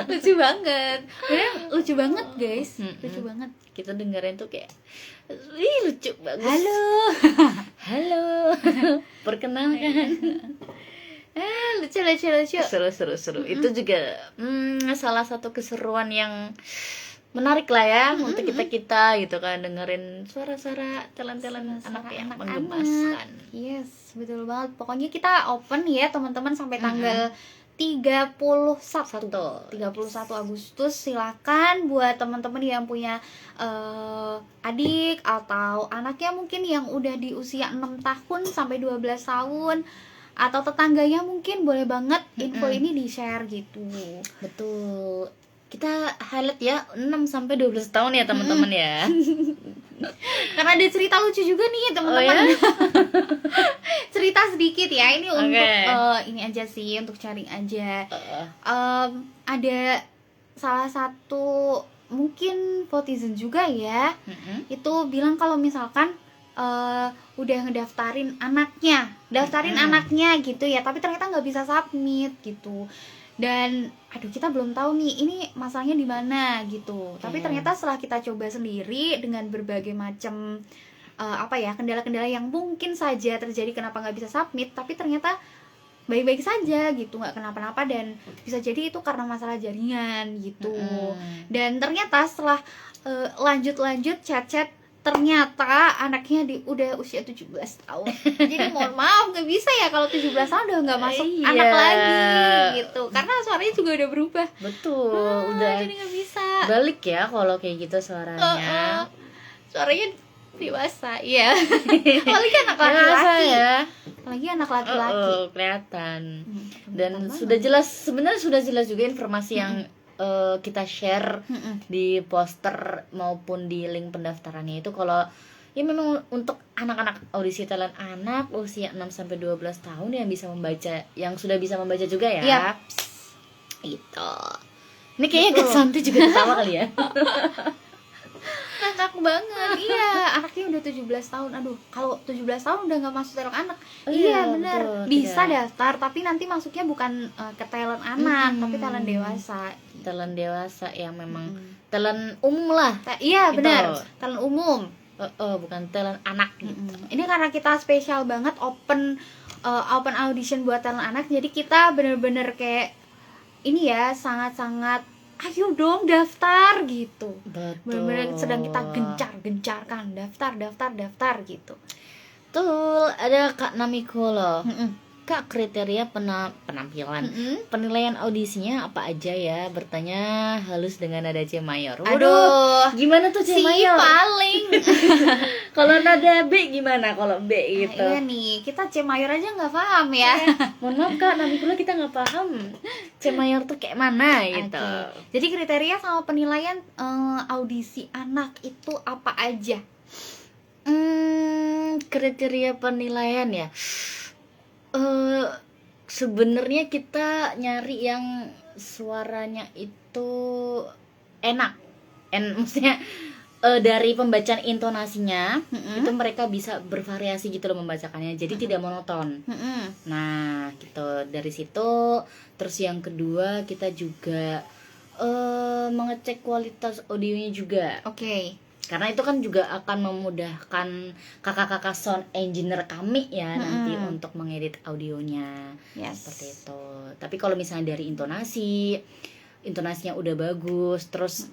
lucu banget. Bener, lucu banget guys. Lucu banget. Kita dengerin tuh kayak lucu bagus. Halo. Halo. Perkenalkan. Lucu. Seru. Itu juga salah satu keseruan yang menarik lah ya untuk kita gitu kan, dengerin suara-suara talent-talent anak yang menggemaskan. Yes, betul banget. Pokoknya kita open ya teman-teman sampai tanggal 31 Agustus. Silakan buat teman-teman yang punya adik atau anaknya mungkin yang udah di usia 6 tahun sampai 12 tahun atau tetangganya, mungkin boleh banget info ini di-share gitu. Betul. Kita highlight ya 6 sampai 12 tahun ya teman-teman ya. Karena ada cerita lucu juga nih teman-teman. Oh, ya? Cerita sedikit ya, ini untuk Okay. ini aja sih, untuk sharing aja. Ada salah satu mungkin netizen juga ya, itu bilang kalau misalkan udah ngedaftarin anaknya, anaknya gitu ya, tapi ternyata nggak bisa submit gitu. Dan aduh, kita belum tahu nih ini masalahnya di mana gitu. Tapi ternyata setelah kita coba sendiri dengan berbagai macam kendala-kendala yang mungkin saja terjadi kenapa nggak bisa submit, tapi ternyata baik-baik saja gitu, nggak kenapa-napa, dan bisa jadi itu karena masalah jaringan gitu. Dan ternyata setelah lanjut chat, ternyata anaknya udah usia 17 tahun. Jadi mohon maaf, nggak bisa ya kalau 17 tahun udah nggak masuk anak lagi gitu, karena suaranya juga udah berubah. Betul, udah jadi nggak bisa balik ya kalau kayak gitu suaranya. Suaranya dewasa, iya. Apalagi anak laki-laki ya. Apalagi anak laki-laki. Kelihatan. Dan sebenarnya sudah jelas juga informasi yang kita share di poster maupun di link pendaftarannya itu, kalau ya memang untuk anak-anak audisi talent anak usia 6 sampai 12 tahun yang bisa membaca, yang sudah bisa membaca juga ya. Yap. Itu. Ini kayaknya Kak Santi juga ketawa kali ya. Ngakak banget. Iya, anaknya udah 17 tahun. Aduh, kalau 17 tahun udah nggak masuk talent anak. Iya, bener. betul, Bisa tidak. daftar, tapi nanti masuknya bukan ke talent anak, tapi talent dewasa. Talent dewasa yang memang talent umum lah. Iya, Gitu. benar. Talent umum. Bukan talent anak gitu. Ini karena kita spesial banget open audition buat talent anak, jadi kita bener-bener kayak ini ya, sangat-sangat ayo dong daftar gitu. Betul. Bener-bener sedang kita gencarkan daftar gitu. Betul, ada Kak Namiko loh. Kak, kriteria penampilan penilaian audisinya apa aja ya? Bertanya halus dengan nada C mayor. Waduh, Aduh, gimana tuh C si mayor? paling. Kalau nada B gimana kalau B gitu? Iya nih, kita C mayor aja nggak paham ya. Mohon maaf Kak, Namiko kita nggak paham C mayor tuh kayak mana gitu. Oke. Jadi kriteria sama penilaian audisi anak itu apa aja? Kriteria penilaian ya. Sebenarnya kita nyari yang suaranya itu enak, maksudnya dari pembacaan intonasinya itu mereka bisa bervariasi gitu loh membacakannya, jadi tidak monoton. Nah gitu, dari situ. Terus yang kedua kita juga mengecek kualitas audionya juga. Oke. Karena itu kan juga akan memudahkan kakak-kakak sound engineer kami ya nanti untuk mengedit audionya. Yes. Seperti itu. Tapi kalau misalnya dari intonasinya udah bagus, terus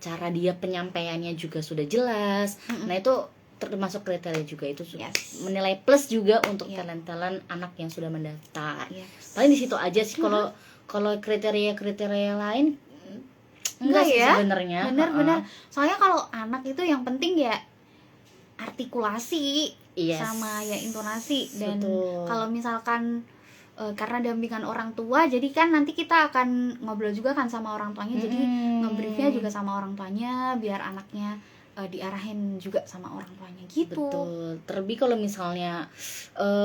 cara dia penyampaiannya juga sudah jelas. Nah itu termasuk kriteria juga, itu menilai plus juga untuk talent-talent anak yang sudah mendaftar. Paling di situ aja sih. Kalau kriteria lain enggak sih ya sebenarnya. Benar. Soalnya kalau anak itu yang penting ya artikulasi sama ya intonasi. Dan kalau misalkan karena dampingan orang tua, jadi kan nanti kita akan ngobrol juga kan sama orang tuanya. Jadi ngebriefnya juga sama orang tuanya biar anaknya diarahin juga sama orang tuanya gitu. Betul. Terlebih kalau misalnya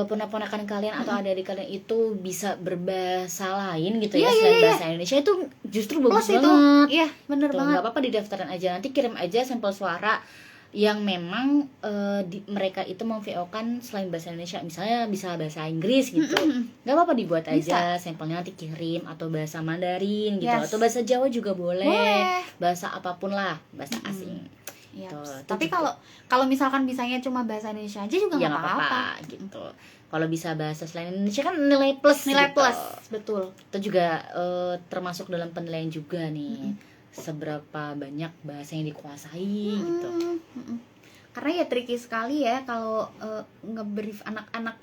ponakan kalian atau adik-adik kalian itu bisa berbahasa lain gitu ya, selain bahasa Indonesia, itu justru bagus banget. Iya, bener banget. Gak apa-apa didaftarin aja, nanti kirim aja sampel suara yang memang mereka itu memVO-kan selain bahasa Indonesia, misalnya bisa bahasa Inggris gitu, nggak apa-apa dibuat aja, sampelnya nanti kirim, atau bahasa Mandarin gitu, atau bahasa Jawa juga boleh. Bahasa apapun lah, bahasa asing. Tapi kalau misalkan bisanya cuma bahasa Indonesia aja juga nggak apa-apa gitu. Kalau bisa bahasa selain Indonesia kan nilai plus. Betul. Itu juga termasuk dalam penilaian juga nih, seberapa banyak bahasa yang dikuasai gitu. Karena ya tricky sekali ya kalau ngebrief anak-anak.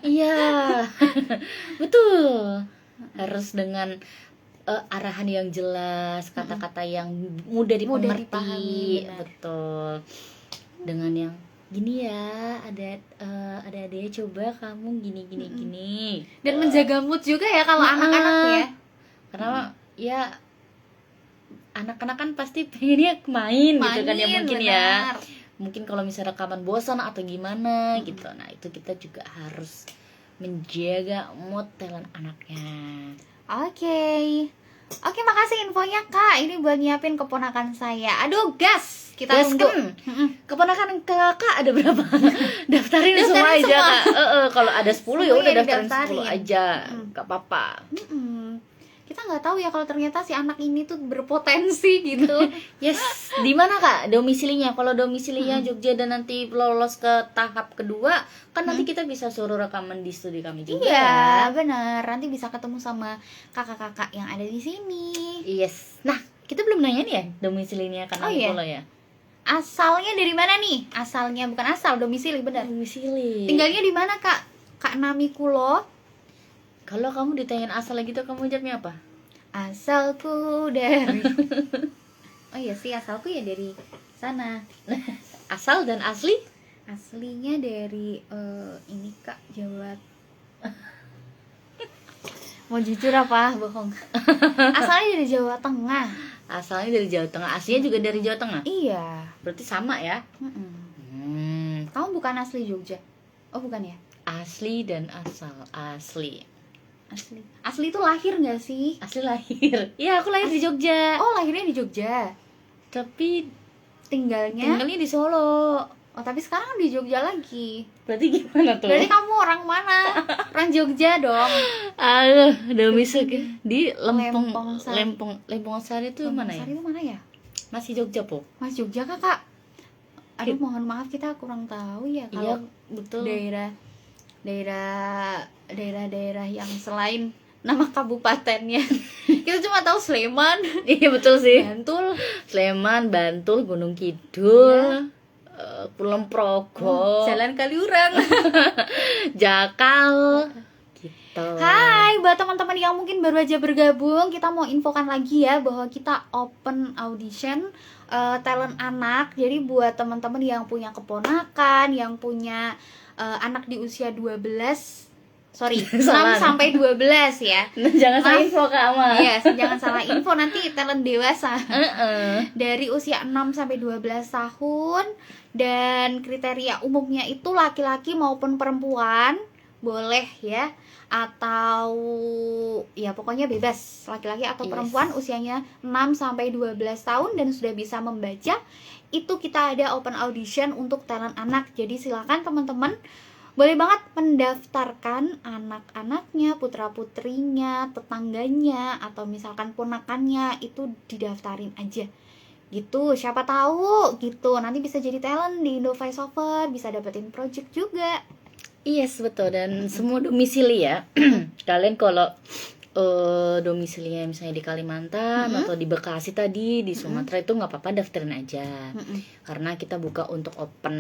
Iya. Betul. Harus dengan arahan yang jelas, kata-kata yang mudah dimengerti. Dipahami, betul. Dengan yang gini ya, ada coba kamu gini. Dan menjaga mood juga ya kalau anak-anak ya. Karena ya anak-anak kan pasti pengennya main gitu kan ya, mungkin benar. Ya mungkin kalau misalnya rekaman bosan atau gimana gitu, nah itu kita juga harus menjaga mood talent anaknya. Oke, makasih infonya Kak. Ini buat nyiapin keponakan saya. Aduh gas, kita tunggu. Keponakan kakak ada berapa? Daftarin semua aja Kak. Kalau ada 10 ya udah daftarin 10 aja, gak apa-apa. Kita nggak tahu ya kalau ternyata si anak ini tuh berpotensi gitu. Yes, di mana Kak domisilinya? Kalau domisilinya Jogja dan nanti lolos ke tahap kedua, kan nanti kita bisa suruh rekaman di studi kami juga. Iya, benar. Nanti bisa ketemu sama kakak-kakak yang ada di sini. Yes. Nah, kita belum nanya nih ya domisilinya karena Kulo ya. Asalnya dari mana nih? Asalnya bukan asal, domisili benar. Domisili. Tinggalnya di mana Kak? Kak Nami Kulo. Kalau kamu ditanyain asal gitu, kamu jawabnya apa? Asalku dari Oh iya sih, asalku ya dari sana. Asal dan asli? Aslinya dari ini Kak, Jawa. Mau jujur apa bohong? Asalnya dari Jawa Tengah. Asalnya dari Jawa Tengah, aslinya juga dari Jawa Tengah? Iya. Berarti sama ya? Kamu bukan asli Jogja? Oh bukan ya? Asli dan asal, asli. Asli itu lahir nggak sih? Asli lahir. Iya, aku lahir di Jogja. Oh, lahirnya di Jogja. Tapi tinggalnya di Solo. Oh, tapi sekarang di Jogja lagi. Berarti gimana tuh? Berarti kamu orang mana? Orang Jogja dong. Udah bisa di Lempong Sari itu mana ya? Sari itu mana ya? Masih Jogja, Po. Masih Jogja, Kakak. Aduh, mohon maaf kita kurang tahu ya kalau betul. daerah yang selain nama kabupatennya. Kita cuma tahu Sleman. Iya betul sih. Sleman, Bantul, Gunung Kidul, Kulon Progo, Jalan Kaliurang, Jakal. Gitu. Hai buat teman-teman yang mungkin baru aja bergabung, kita mau infokan lagi ya bahwa kita open audition talent anak. Jadi buat teman-teman yang punya keponakan, yang punya anak di usia 6 sampai 12 ya. Jangan salah info Kak Ama. Yes, jangan salah info, nanti talent dewasa. Dari usia 6 sampai 12 tahun, dan kriteria umumnya itu laki-laki maupun perempuan, boleh ya. Atau ya pokoknya bebas, laki-laki atau perempuan usianya 6 sampai 12 tahun dan sudah bisa membaca. Itu kita ada open audition untuk talent anak. Jadi silakan teman-teman boleh banget mendaftarkan anak-anaknya, putra-putrinya, tetangganya, atau misalkan ponakannya, itu didaftarin aja gitu. Siapa tahu gitu nanti bisa jadi talent di Indo Voice Over, bisa dapetin project juga. Yes, betul. Dan semua domisili ya. Kalian kalau domisilinya misalnya di Kalimantan atau di Bekasi tadi, di Sumatera itu nggak apa-apa, daftarin aja. Karena kita buka untuk open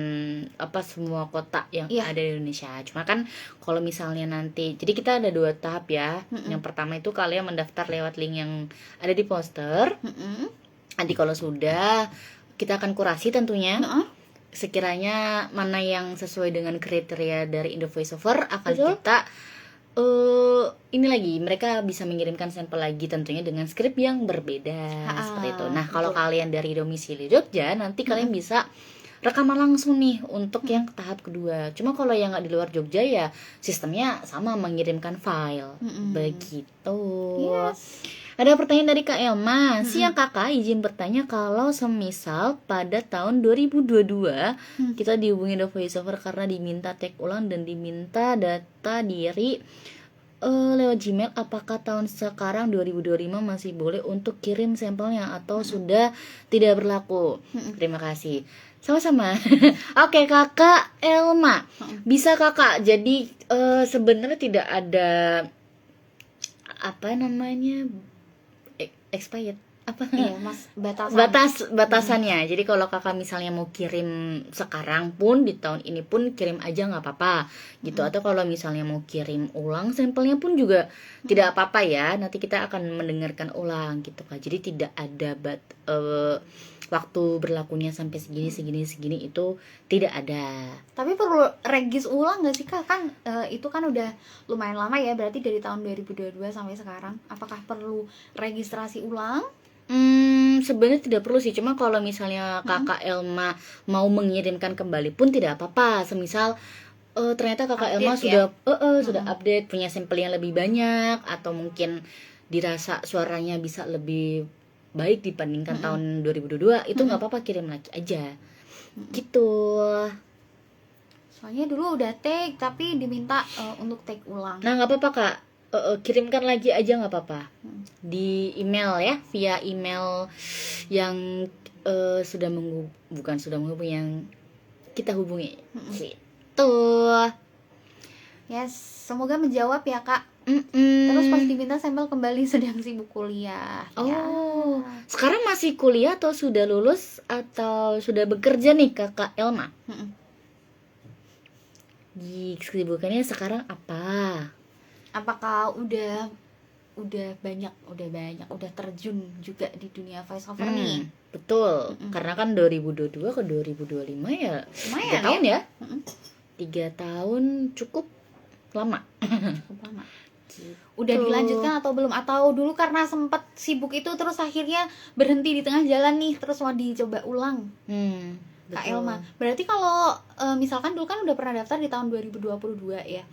semua kota yang ada di Indonesia. Cuma kan kalau misalnya nanti, jadi kita ada 2 tahap ya. Yang pertama itu kalian mendaftar lewat link yang ada di poster. Nanti kalau sudah, kita akan kurasi tentunya. Sekiranya mana yang sesuai dengan kriteria dari Indo Voice Over akan kita ini lagi, mereka bisa mengirimkan sampel lagi tentunya dengan skrip yang berbeda seperti itu. Nah, kalau kalian dari domisili Jogja, nanti kalian bisa rekaman langsung nih untuk yang tahap kedua. Cuma kalau yang nggak di luar Jogja ya sistemnya sama, mengirimkan file begitu. Ada pertanyaan dari Kak Elma. Siang kakak, izin bertanya kalau semisal pada tahun 2022 kita dihubungi The Voice Over karena diminta tag ulang dan diminta data diri lewat Gmail, apakah tahun sekarang 2025 masih boleh untuk kirim sampelnya atau sudah tidak berlaku? Terima kasih. Sama-sama. Oke, Kakak Elma. Bisa Kakak. Jadi sebenarnya tidak ada apa namanya expired apa Iya, Mas, batasan. batasannya. Jadi kalau kakak misalnya mau kirim sekarang pun di tahun ini pun kirim aja nggak apa-apa gitu. Atau kalau misalnya mau kirim ulang sampelnya pun juga tidak apa-apa ya. Nanti kita akan mendengarkan ulang gitu Kak. Jadi tidak ada waktu berlakunya sampai segini itu tidak ada. Tapi perlu regis ulang nggak sih Kak? Kan itu kan udah lumayan lama ya, berarti dari tahun 2022 sampai sekarang. Apakah perlu registrasi ulang? Sebenarnya tidak perlu sih, cuma kalau misalnya kakak Elma mau mengirimkan kembali pun tidak apa-apa. Semisal ternyata kakak Update Elma ya? sudah update, punya sampel yang lebih banyak, atau mungkin dirasa suaranya bisa lebih baik dibandingkan tahun 2022, itu nggak apa-apa, kirim lagi aja gitu. Soalnya dulu udah take tapi diminta untuk take ulang. Nah nggak apa-apa Kak, kirimkan lagi aja nggak apa-apa di email ya, via email yang bukan sudah menghubungi, yang kita hubungi gitu. Yes, semoga menjawab ya Kak. Mm-mm. Terus pas diminta sampel kembali sedang sibuk kuliah. Ya. Oh, sekarang masih kuliah atau sudah lulus atau sudah bekerja nih Kakak Elma? Kesibukannya sekarang apa? Apakah udah banyak udah terjun juga di dunia voice over nih? Betul, karena kan 2022 ke 2025 ya Lumayan 3 tahun ya. 3 Mm-mm. tahun cukup lama. Cukup lama. Udah dilanjutkan atau belum? Atau dulu karena sempat sibuk itu terus akhirnya berhenti di tengah jalan nih, terus mau dicoba ulang? Kak Betul. Elma, berarti kalau misalkan dulu kan udah pernah daftar di tahun 2022 ya,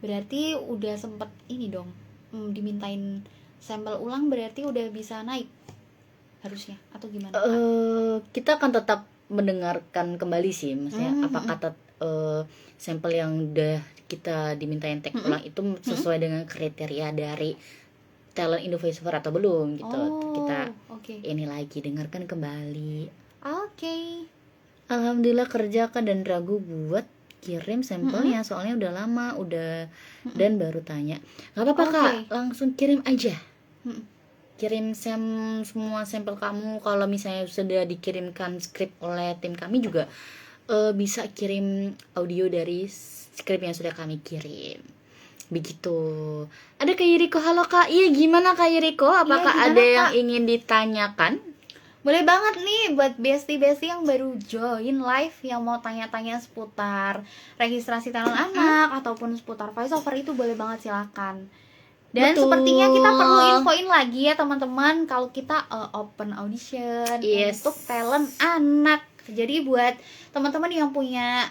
berarti udah sempet ini dong, dimintain sampel ulang, berarti udah bisa naik harusnya atau gimana? Kita akan tetap mendengarkan kembali sih, maksudnya apakah sampel yang udah kita dimintain tag ulang itu sesuai dengan kriteria dari talent Indo Voice Over atau belum gitu. Kita ini lagi dengarkan kembali. Oke. Alhamdulillah kerja Kak, dan ragu buat kirim sampelnya soalnya udah lama dan baru tanya. Gak apa-apa Kak, langsung kirim aja. Kirim semua sampel kamu. Kalau misalnya sudah dikirimkan skrip oleh tim kami juga bisa kirim audio dari skrip yang sudah kami kirim. Begitu. Ada Kak Yuriko. Halo Kak. Iya, gimana Kak Yuriko? Apakah gimana, ada Kak? yang ingin ditanyakan? Boleh banget nih buat bestie-bestie yang baru join live, yang mau tanya-tanya seputar registrasi talent anak ataupun seputar voice over, itu boleh banget, silakan. Dan Betul. sepertinya kita perlu infoin lagi ya teman-teman, kalau kita open audition untuk talent anak. Jadi buat teman-teman yang punya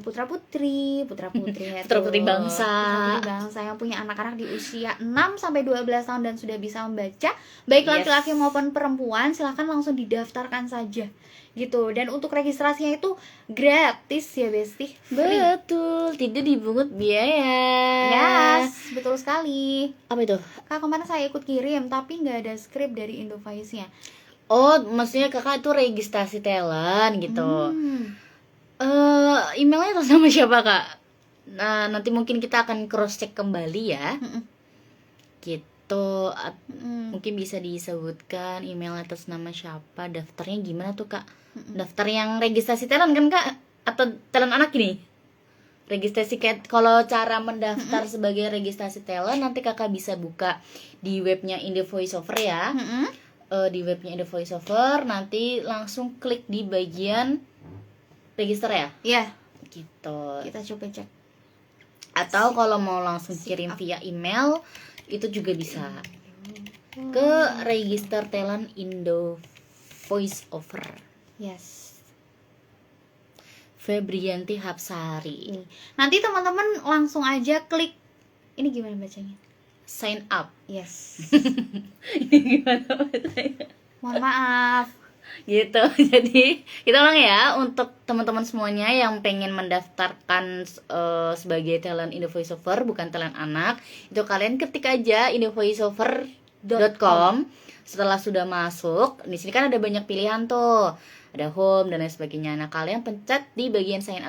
putra-putri bangsa yang punya anak-anak di usia 6 sampai 12 tahun dan sudah bisa membaca, baik laki-laki maupun perempuan, silahkan langsung didaftarkan saja gitu. Dan untuk registrasinya itu gratis ya Besti, free. Betul, tidak dipungut biaya. Yes, betul sekali. Apa itu? Kak, kemarin saya ikut kirim tapi nggak ada skrip dari Indovoice-nya. Oh, maksudnya kakak itu registrasi talent gitu. Emailnya atas nama siapa Kak? Nah, nanti mungkin kita akan cross check kembali ya. Gitu. Mungkin bisa disebutkan email atas nama siapa, daftarnya gimana tuh Kak? Daftar yang registrasi talent kan Kak? Atau talent anak ini? Registrasi kalau cara mendaftar sebagai registrasi talent nanti kakak bisa buka di webnya Indo Voice Over ya. Di webnya Indo Voice Over, nanti langsung klik di bagian register ya? Iya. Gitu. Kita coba cek. Atau kalau mau langsung kirim via email itu juga bisa. Ke register talent Indo Voice Over. Yes. Febrianti Hapsari. Nanti teman-teman langsung aja klik. Ini gimana bacanya? sign up. Yes. Ini gimana bahasanya? Mohon maaf. Gitu. Jadi kita ulang ya, untuk teman-teman semuanya yang pengen mendaftarkan sebagai talent Indo Voiceover, bukan talent anak, itu kalian ketik aja indovoiceover.com. Setelah sudah masuk, di sini kan ada banyak pilihan tuh, ada home dan lain sebagainya. Nah, kalian pencet di bagian sign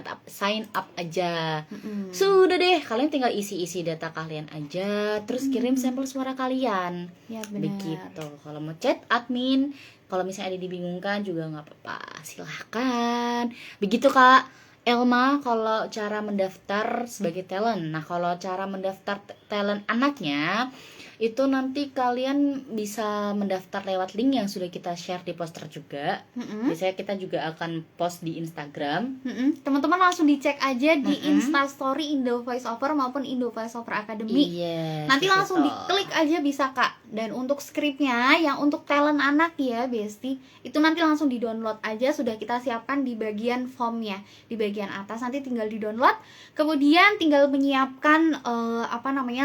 up aja. Sudah deh, kalian tinggal isi data kalian aja, terus kirim sampel suara kalian. Ya benar. Begitu. Kalau mau chat admin, kalau misalnya ada dibingungkan juga nggak apa-apa, silahkan. Begitu Kak Elma kalau cara mendaftar sebagai talent. Nah, kalau cara mendaftar talent anaknya itu nanti kalian bisa mendaftar lewat link yang sudah kita share di poster juga. Biasanya kita juga akan post di Instagram. Teman-teman langsung dicek aja di Instastory Indo Voiceover maupun Indo Voiceover Academy. Iya. Nanti gitu langsung toh. diklik aja bisa Kak. Dan untuk skripnya yang untuk talent anak ya Besti, itu nanti langsung di-download aja, sudah kita siapkan di bagian formnya, di bagian atas, nanti tinggal di-download. Kemudian tinggal menyiapkan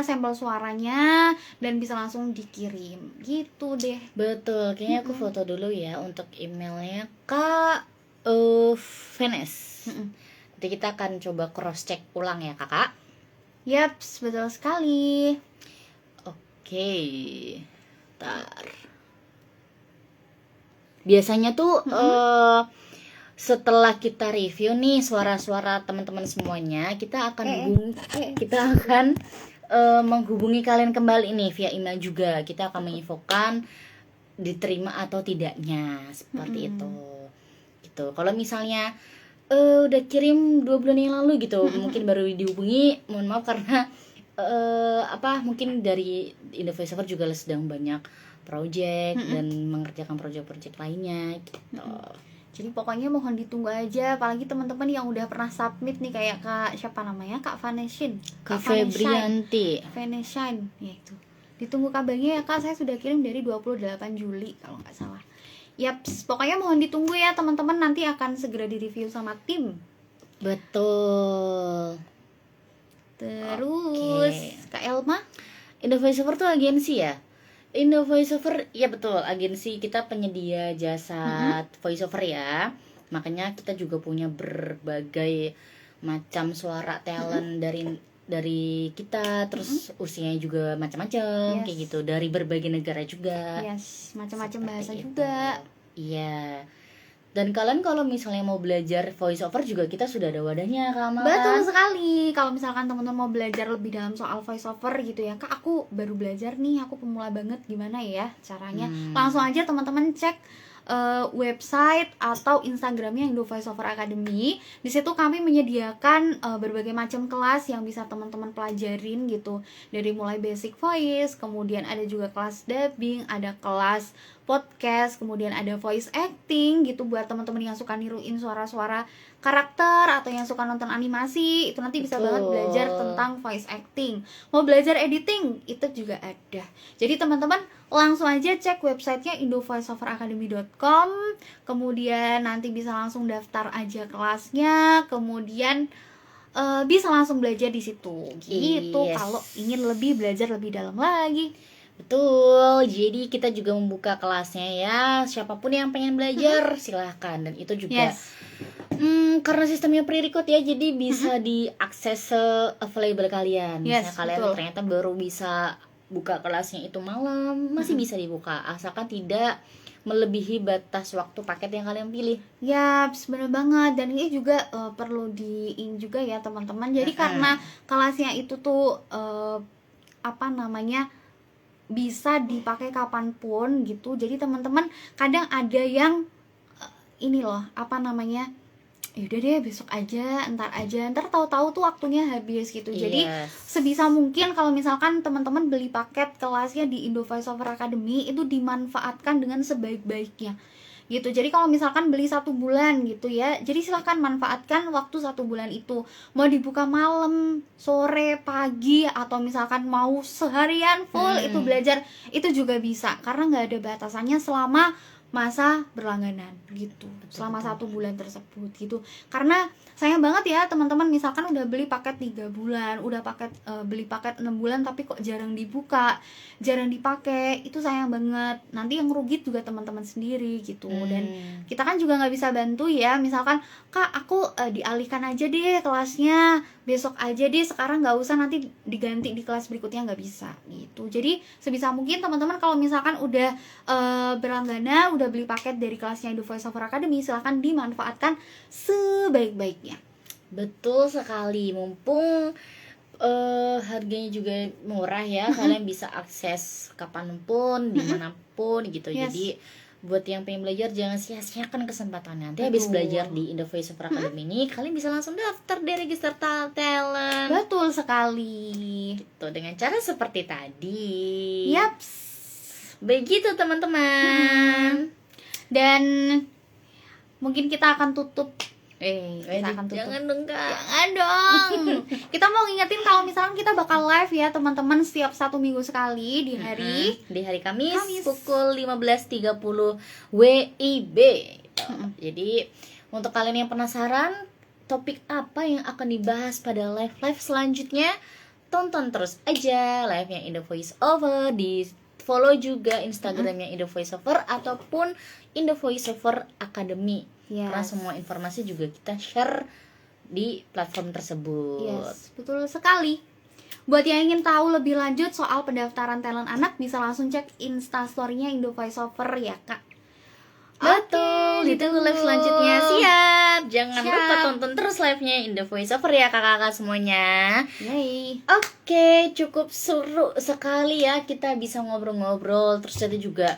sampel suaranya dan bisa langsung dikirim. Gitu deh. Betul, kayaknya aku foto dulu ya untuk emailnya Kak Venes. Nanti kita akan coba cross check ulang ya kakak. Yaps, betul sekali. Oke, ntar. Biasanya tuh setelah kita review nih suara-suara teman-teman semuanya, kita akan menghubungi kalian kembali nih via email juga. Kita akan menginfokan diterima atau tidaknya, seperti itu. Gitu. Kalau misalnya udah kirim 2 bulan yang lalu gitu, mungkin baru dihubungi, mohon maaf karena mungkin dari Indo Voiceover juga sedang banyak project dan mengerjakan project-project lainnya gitu. Jadi pokoknya mohon ditunggu aja, apalagi teman-teman yang udah pernah submit nih kayak siapa namanya? Kak Vaneshin. Kak Febrianti. Vaneshin, ya itu. Ditunggu kabarnya ya Kak, saya sudah kirim dari 28 Juli kalau nggak salah. Yaps, pokoknya mohon ditunggu ya teman-teman, nanti akan segera direview sama tim. Betul. Terus Kak Elma, Indo Voiceover tuh agensi ya? Indo Voiceover, ya betul, agensi, kita penyedia jasa voiceover ya. Makanya kita juga punya berbagai macam suara talent dari kita, terus usianya juga macam-macam kayak gitu, dari berbagai negara juga. Yes, macam-macam bahasa Seperti juga. Iya. Dan kalian kalau misalnya mau belajar voiceover juga kita sudah ada wadahnya Kak Amal. Betul sekali. Kalau misalkan teman-teman mau belajar lebih dalam soal voiceover gitu ya, Kak, aku baru belajar nih, aku pemula banget, gimana ya caranya? Langsung aja teman-teman cek website atau Instagramnya Indo Voiceover Academy. Di situ kami menyediakan berbagai macam kelas yang bisa teman-teman pelajarin gitu. Dari mulai basic voice, kemudian ada juga kelas dubbing, ada kelas podcast, kemudian ada voice acting gitu buat teman-teman yang suka niruin suara-suara karakter atau yang suka nonton animasi, itu nanti bisa banget belajar tentang voice acting. Mau belajar editing, itu juga ada. Jadi teman-teman langsung aja cek websitenya indovoiceoveracademy.com, kemudian nanti bisa langsung daftar aja kelasnya, kemudian bisa langsung belajar di situ. Gitu kalau ingin belajar lebih dalam lagi. Betul, jadi kita juga membuka kelasnya ya, siapapun yang pengen belajar silahkan. Dan itu juga karena sistemnya pre-record ya, jadi bisa diakses available kalian. Misalnya kalian ternyata baru bisa buka kelasnya itu malam, masih bisa dibuka, asalkan tidak melebihi batas waktu paket yang kalian pilih. Ya, bener banget. Dan ini juga perlu juga ya teman-teman. Jadi karena kelasnya itu tuh bisa dipakai kapanpun gitu. Jadi teman-teman kadang ada yang yaudah deh besok aja, ntar tahu-tahu tuh waktunya habis gitu. Jadi sebisa mungkin kalau misalkan teman-teman beli paket kelasnya di Indo Voiceover Academy, itu dimanfaatkan dengan sebaik-baiknya gitu. Jadi kalau misalkan beli 1 bulan gitu ya, jadi silahkan manfaatkan waktu 1 bulan itu. Mau dibuka malam, sore, pagi, atau misalkan mau seharian full itu belajar, itu juga bisa, karena nggak ada batasannya selama masa berlangganan gitu, selama 1 bulan tersebut gitu. Karena sayang banget ya teman-teman, misalkan udah beli paket 3 bulan, udah beli paket 6 bulan tapi kok jarang dibuka, jarang dipakai, itu sayang banget. Nanti yang rugi juga teman-teman sendiri gitu. Dan kita kan juga nggak bisa bantu ya, misalkan Kak aku dialihkan aja deh kelasnya, besok aja deh, sekarang nggak usah, nanti diganti di kelas berikutnya, nggak bisa gitu. Jadi sebisa mungkin teman-teman kalau misalkan udah berlangganan, udah beli paket dari kelasnya The Voice Over Academy, silahkan dimanfaatkan sebaik-baiknya. Betul sekali, mumpung harganya juga murah ya, kalian bisa akses kapanpun, dimanapun gitu. Yes. Jadi buat yang pengen belajar jangan sia-siakan kesempatannya. Nanti habis belajar di Indo Voice Over Academy ini, kalian bisa langsung daftar di register talent. Betul sekali. Gitu, dengan cara seperti tadi. Yaps. Begitu teman-teman. Dan mungkin kita akan tutup. Kita akan tutup. Jangan dong Kak. Jangan dong. Kita mau ngingetin kalau misalkan kita bakal live ya teman-teman setiap 1 minggu sekali di hari Kamis pukul 15.30 WIB. Jadi untuk kalian yang penasaran topik apa yang akan dibahas pada live selanjutnya, tonton terus aja live-nya Indo Voice Over, di follow juga Instagramnya Indo Voice Over ataupun Indo Voice Over Academy. Karena semua informasi juga kita share di platform tersebut. Yes, betul sekali. Buat yang ingin tahu lebih lanjut soal pendaftaran talent anak, bisa langsung cek Instastory-nya Indo Voice Over ya Kak. Betul, ditunggu live selanjutnya. Siap. Jangan Siap. lupa tonton terus live-nya Indo Voice Over ya kakak-kakak semuanya. Yay. Oke, cukup seru sekali ya kita bisa ngobrol-ngobrol. Terus ada juga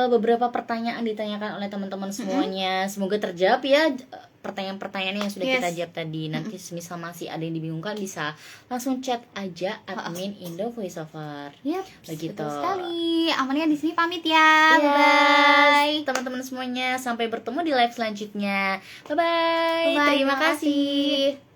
beberapa pertanyaan ditanyakan oleh teman-teman semuanya. Semoga terjawab ya pertanyaan-pertanyaan yang sudah kita jawab tadi. Nanti semisal masih ada yang dibingungkan, bisa langsung chat aja admin Indo Voice Over. Yap, Begitu. betul sekali. Amalia di sini pamit ya. Yes. Bye. Teman-teman semuanya, sampai bertemu di live selanjutnya. Bye-bye. Terima kasih.